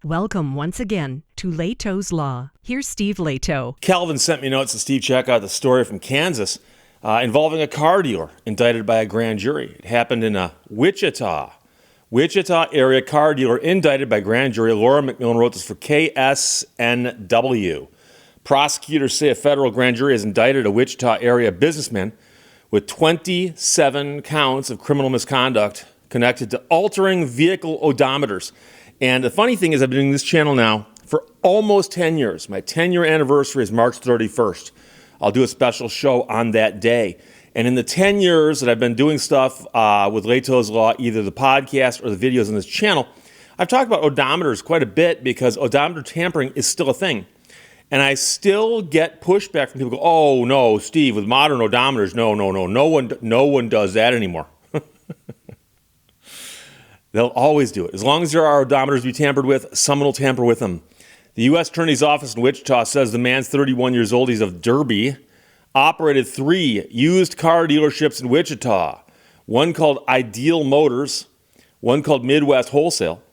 Welcome once again to Lehto's Law. Here's Steve Lehto. Calvin sent me notes, and Steve, check out the story from Kansas involving a car dealer indicted by a grand jury. It happened in Wichita area car dealer indicted by grand jury. Laura McMillan wrote this for KSNW. Prosecutors say a federal grand jury has indicted a Wichita area businessman with 27 counts of criminal misconduct connected to altering vehicle odometers. And the funny thing is, I've been doing this channel now for almost 10 years. My 10-year anniversary is March 31st. I'll do a special show on that day. And in the 10 years that I've been doing stuff with Lehto's Law, either the podcast or the videos on this channel, I've talked about odometers quite a bit because odometer tampering is still a thing. And I still get pushback from people who go, oh, no, Steve, with modern odometers, no one does that anymore. They'll always do it. As long as there are odometers to be tampered with, someone will tamper with them. The U.S. Attorney's Office in Wichita says the man's 31 years old. He's of Derby. Operated 3 used car dealerships in Wichita. One called Ideal Motors, one called Midwest Wholesale,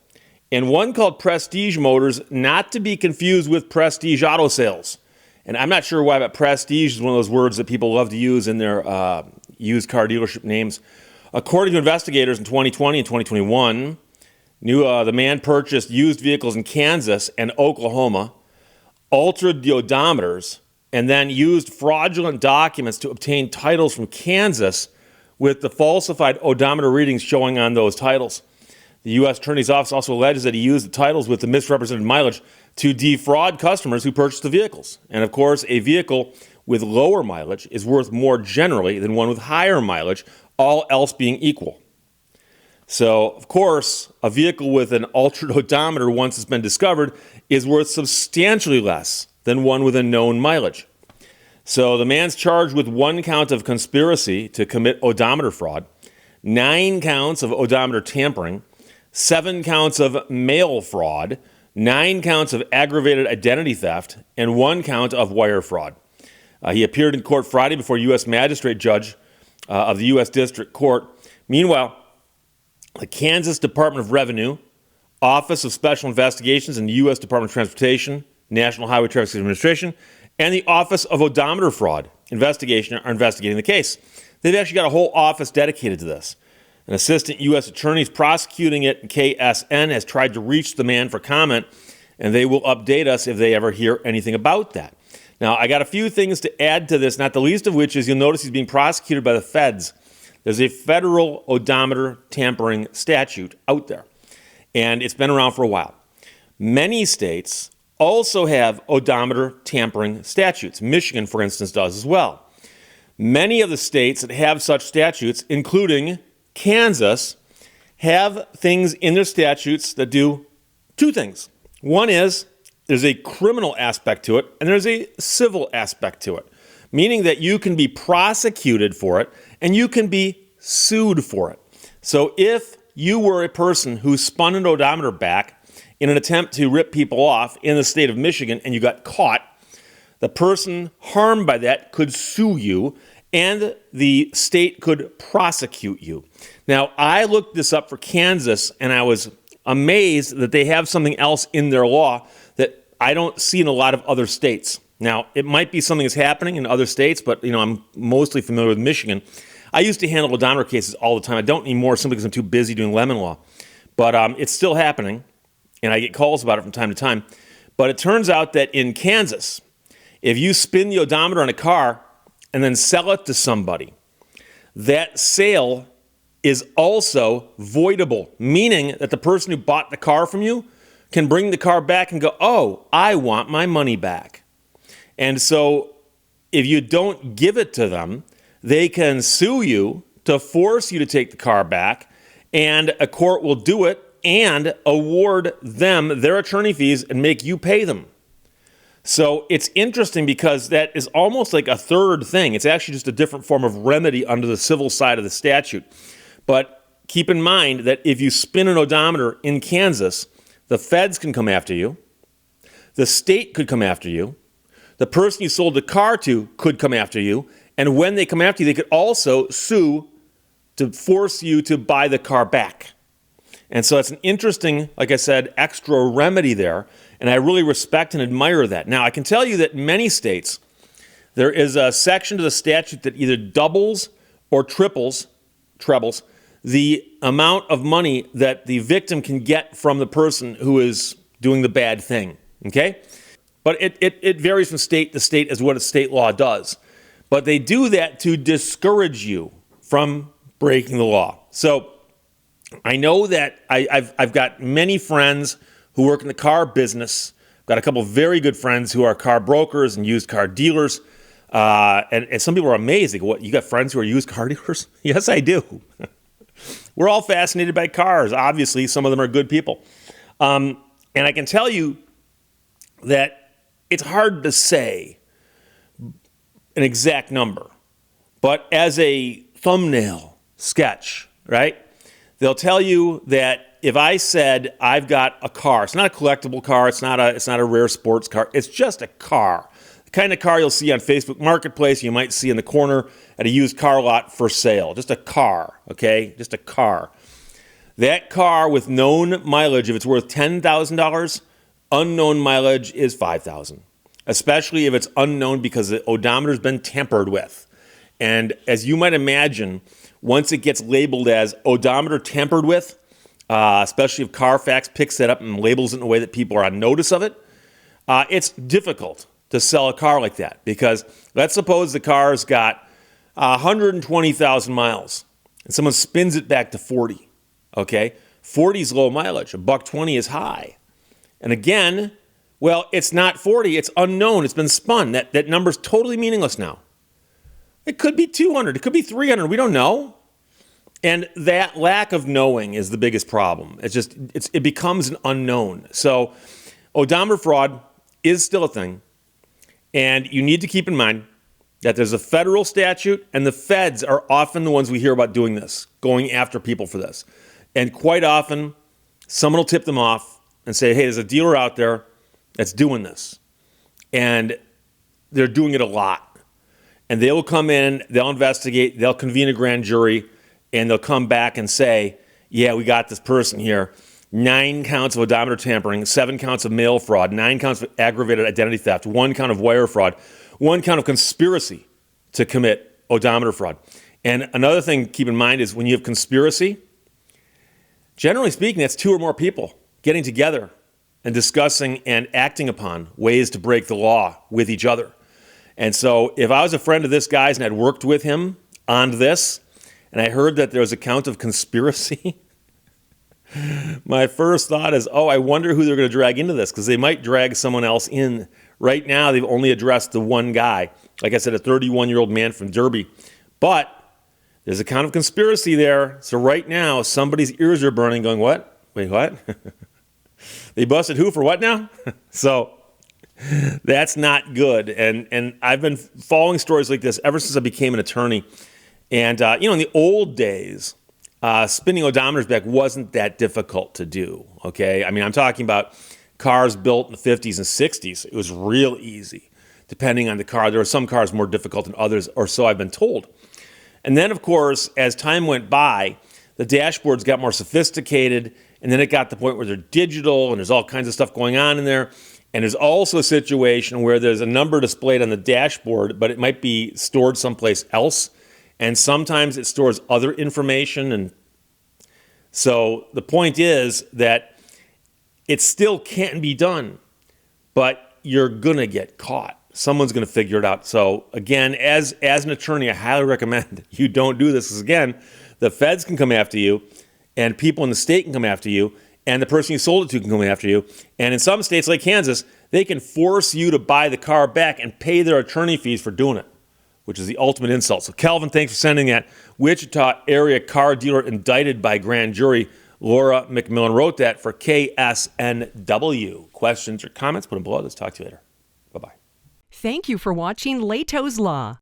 and one called Prestige Motors, not to be confused with Prestige Auto Sales. And I'm not sure why, but Prestige is one of those words that people love to use in their used car dealership names. According to investigators in 2020 and 2021, the man purchased used vehicles in Kansas and Oklahoma, altered the odometers, and then used fraudulent documents to obtain titles from Kansas with the falsified odometer readings showing on those titles. The U.S. Attorney's Office also alleges that he used the titles with the misrepresented mileage to defraud customers who purchased the vehicles. And of course, a vehicle with lower mileage is worth more generally than one with higher mileage, all else being equal. So, of course, a vehicle with an altered odometer, once it's been discovered, is worth substantially less than one with a known mileage. So the man's charged with 1 count of conspiracy to commit odometer fraud, 9 counts of odometer tampering, 7 counts of mail fraud, 9 counts of aggravated identity theft, and 1 count of wire fraud. He appeared in court Friday before U.S. Magistrate Judge of the U.S. District Court. Meanwhile, the Kansas Department of Revenue, Office of Special Investigations, and the U.S. Department of Transportation, National Highway Traffic Administration, and the Office of Odometer Fraud Investigation are investigating the case. They've actually got a whole office dedicated to this. An assistant U.S. attorney is prosecuting it, and KSN has tried to reach the man for comment, and they will update us if they ever hear anything about that. Now, I got a few things to add to this, not the least of which is you'll notice he's being prosecuted by the feds. There's a federal odometer tampering statute out there, and it's been around for a while. Many states also have odometer tampering statutes. Michigan, for instance, does as well. Many of the states that have such statutes, including Kansas, have things in their statutes that do 2 things. One is there's a criminal aspect to it, and there's a civil aspect to it, meaning that you can be prosecuted for it, and you can be sued for it. So if you were a person who spun an odometer back in an attempt to rip people off in the state of Michigan and you got caught, the person harmed by that could sue you, and the state could prosecute you. Now, I looked this up for Kansas, and I was amazed that they have something else in their law that I don't see in a lot of other states. Now, it might be something that's happening in other states, but I'm mostly familiar with Michigan. I used to handle odometer cases all the time. I don't anymore simply because I'm too busy doing lemon law. But it's still happening, and I get calls about it from time to time. But it turns out that in Kansas, if you spin the odometer on a car and then sell it to somebody, that sale is also voidable, meaning that the person who bought the car from you can bring the car back and go, oh, I want my money back. And so if you don't give it to them, they can sue you to force you to take the car back, and a court will do it and award them their attorney fees and make you pay them. So it's interesting because that is almost like a third thing. It's actually just a different form of remedy under the civil side of the statute. But keep in mind that if you spin an odometer in Kansas, the feds can come after you. The state could come after you. The person you sold the car to could come after you. And when they come after you, they could also sue to force you to buy the car back. And so it's an interesting, like I said, extra remedy there. And I really respect and admire that. Now, I can tell you that in many states, there is a section to the statute that either doubles or trebles the amount of money that the victim can get from the person who is doing the bad thing, okay? But it varies from state to state as what a state law does. But they do that to discourage you from breaking the law. So I know that I've got many friends who work in the car business. I've got a couple of very good friends who are car brokers and used car dealers. And some people are amazed. They go, what, you got friends who are used car dealers? Yes, I do. We're all fascinated by cars. Obviously, some of them are good people. And I can tell you that it's hard to say an exact number. But as a thumbnail sketch, right, they'll tell you that if I said I've got a car, it's not a collectible car, it's not a rare sports car, it's just a car. The kind of car you'll see on Facebook Marketplace, you might see in the corner at a used car lot for sale. Just a car, okay? Just a car. That car with known mileage, if it's worth $10,000, unknown mileage is $5,000. Especially if it's unknown because the odometer's been tampered with. And as you might imagine, once it gets labeled as odometer tampered with, especially if Carfax picks that up and labels it in a way that people are on notice of it, it's difficult to sell a car like that. Because let's suppose the car's got 120,000 miles and someone spins it back to 40. Okay? 40 is low mileage. $120 is high. And again, well, it's not 40. It's unknown. It's been spun. That number's totally meaningless now. It could be 200. It could be 300. We don't know. And that lack of knowing is the biggest problem. It becomes an unknown. So odometer fraud is still a thing. And you need to keep in mind that there's a federal statute, and the feds are often the ones we hear about doing this, going after people for this. And quite often, someone will tip them off and say, hey, there's a dealer out there that's doing this. And they're doing it a lot. And they will come in, they'll investigate, they'll convene a grand jury, and they'll come back and say, yeah, we got this person here. 9 counts of odometer tampering, 7 counts of mail fraud, 9 counts of aggravated identity theft, 1 count of wire fraud, 1 count of conspiracy to commit odometer fraud. And another thing to keep in mind is when you have conspiracy, generally speaking, that's 2 or more people getting together and discussing and acting upon ways to break the law with each other. And so if I was a friend of this guy's and I'd worked with him on this, and I heard that there was a count of conspiracy, my first thought is, I wonder who they're going to drag into this, because they might drag someone else in. Right now, they've only addressed the one guy. Like I said, a 31-year-old man from Derby. But there's a count of conspiracy there. So right now, somebody's ears are burning going, what? Wait, what? They busted who for what now? So that's not good. And I've been following stories like this ever since I became an attorney. And, in the old days, spinning odometers back wasn't that difficult to do, okay? I mean, I'm talking about cars built in the 50s and 60s. It was real easy, depending on the car. There were some cars more difficult than others, or so I've been told. And then, of course, as time went by, the dashboards got more sophisticated, and then it got to the point where they're digital, and there's all kinds of stuff going on in there. And there's also a situation where there's a number displayed on the dashboard, but it might be stored someplace else. And sometimes it stores other information. And so the point is that it still can be done, but you're going to get caught. Someone's going to figure it out. So again, as an attorney, I highly recommend you don't do this. Because again, the feds can come after you, and people in the state can come after you, and the person you sold it to can come after you. And in some states like Kansas, they can force you to buy the car back and pay their attorney fees for doing it, which is the ultimate insult. So Calvin, thanks for sending that. Wichita area car dealer indicted by grand jury. Laura McMillan wrote that for KSNW. Questions or comments, put them below. Let's talk to you later. Bye-bye. Thank you for watching Lehto's Law.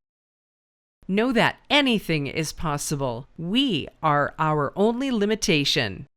Know that anything is possible. We are our only limitation.